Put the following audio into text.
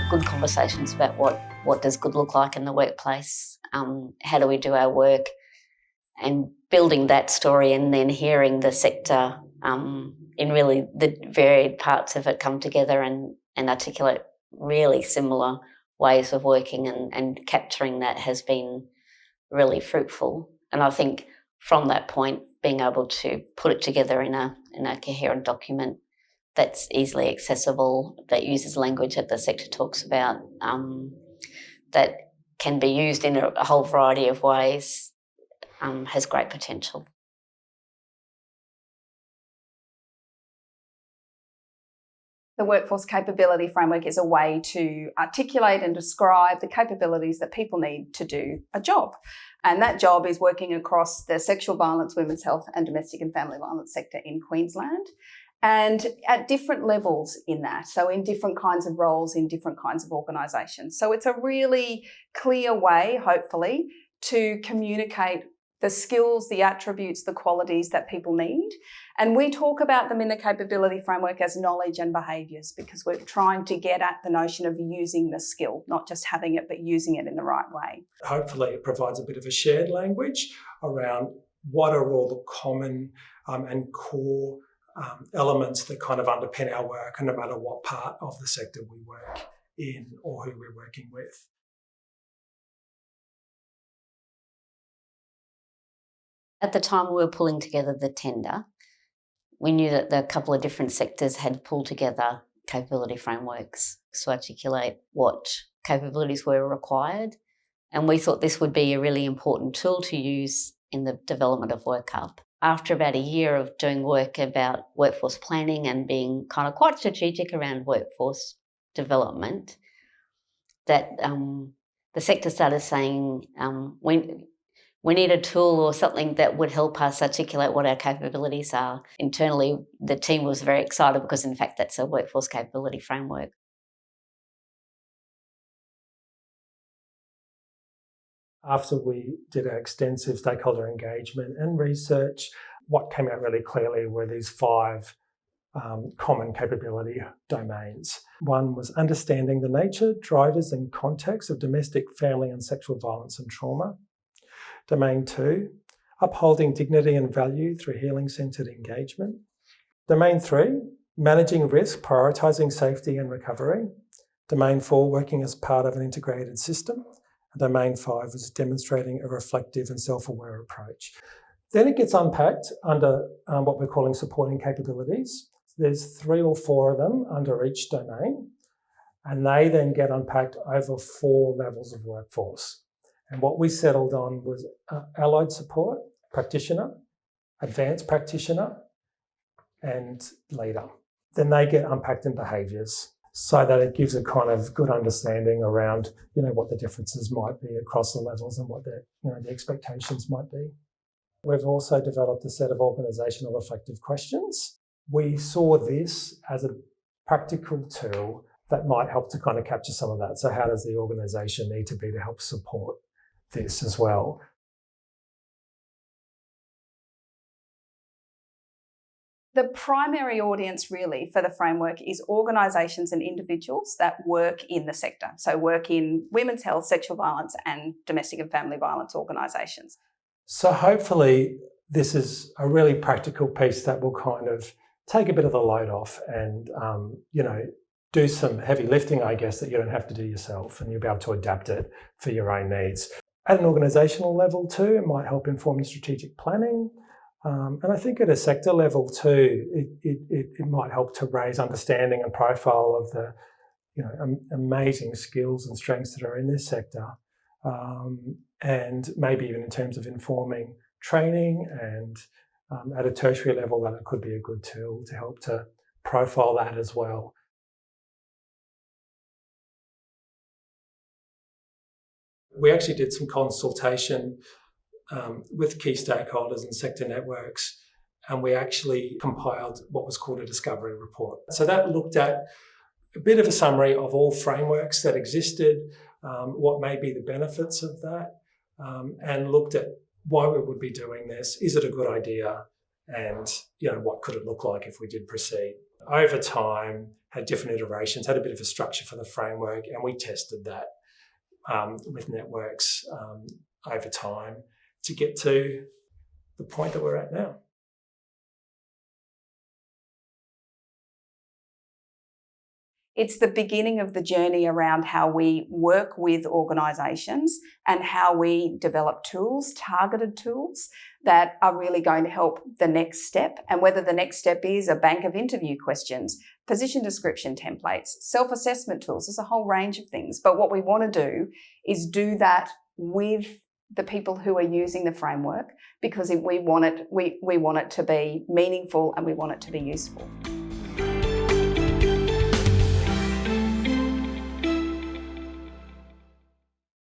good conversations about what does good look like in the workplace, how do we do our work, and building that story, and then hearing the sector in really the varied parts of it come together and articulate really similar ways of working, and capturing that has been really fruitful. And I think from that point, being able to put it together in a coherent document that's easily accessible, that uses language that the sector talks about, that can be used in a whole variety of ways, has great potential. The Workforce Capability Framework is a way to articulate and describe the capabilities that people need to do a job. And that job is working across the sexual violence, women's health and domestic and family violence sector in Queensland, and at different levels in that. So in different kinds of roles, in different kinds of organisations. So it's a really clear way, hopefully, to communicate the skills, the attributes, the qualities that people need. And we talk about them in the capability framework as knowledge and behaviours, because we're trying to get at the notion of using the skill, not just having it, but using it in the right way. Hopefully it provides a bit of a shared language around what are all the common and core elements that kind of underpin our work, and no matter what part of the sector we work in or who we're working with. At the time we were pulling together the tender, we knew that a couple of different sectors had pulled together capability frameworks to articulate what capabilities were required. And we thought this would be a really important tool to use in the development of WorkUp. After about a year of doing work about workforce planning and being kind of quite strategic around workforce development, that the sector started saying, we need a tool or something that would help us articulate what our capabilities are. Internally, the team was very excited because, in fact, that's a workforce capability framework. After we did our extensive stakeholder engagement and research, what came out really clearly were these 5 common capability domains. One was understanding the nature, drivers and context of domestic, family and sexual violence and trauma. Domain 2, upholding dignity and value through healing-centred engagement. Domain 3, managing risk, prioritising safety and recovery. Domain 4, working as part of an integrated system. And Domain 5 was demonstrating a reflective and self-aware approach. Then it gets unpacked under what we're calling supporting capabilities. There's 3 or 4 of them under each domain, and they then get unpacked over 4 levels of workforce. And what we settled on was allied support, practitioner, advanced practitioner, and leader. Then they get unpacked in behaviours, so that it gives a kind of good understanding around, what the differences might be across the levels and what the expectations might be. We've also developed a set of organisational reflective questions. We saw this as a practical tool that might help to kind of capture some of that. So how does the organisation need to be to help support this as well? The primary audience really for the framework is organisations and individuals that work in the sector. So work in women's health, sexual violence and domestic and family violence organisations. So hopefully this is a really practical piece that will kind of take a bit of the load off and, do some heavy lifting, I guess, that you don't have to do yourself, and you'll be able to adapt it for your own needs. At an organisational level too, it might help inform your strategic planning. And I think at a sector level too, it might help to raise understanding and profile of the amazing skills and strengths that are in this sector. And maybe even in terms of informing training, and at a tertiary level, that it could be a good tool to help to profile that as well. We actually did some consultation with key stakeholders and sector networks, and we actually compiled what was called a discovery report. So that looked at a bit of a summary of all frameworks that existed, what may be the benefits of that, and looked at why we would be doing this. Is it a good idea? And what could it look like if we did proceed? Over time, had different iterations, had a bit of a structure for the framework, and we tested that with networks over time to get to the point that we're at now. It's the beginning of the journey around how we work with organisations and how we develop tools, targeted tools, that are really going to help the next step. And whether the next step is a bank of interview questions, position description templates, self-assessment tools, there's a whole range of things. But what we want to do is do that with the people who are using the framework, because we want it to be meaningful and we want it to be useful.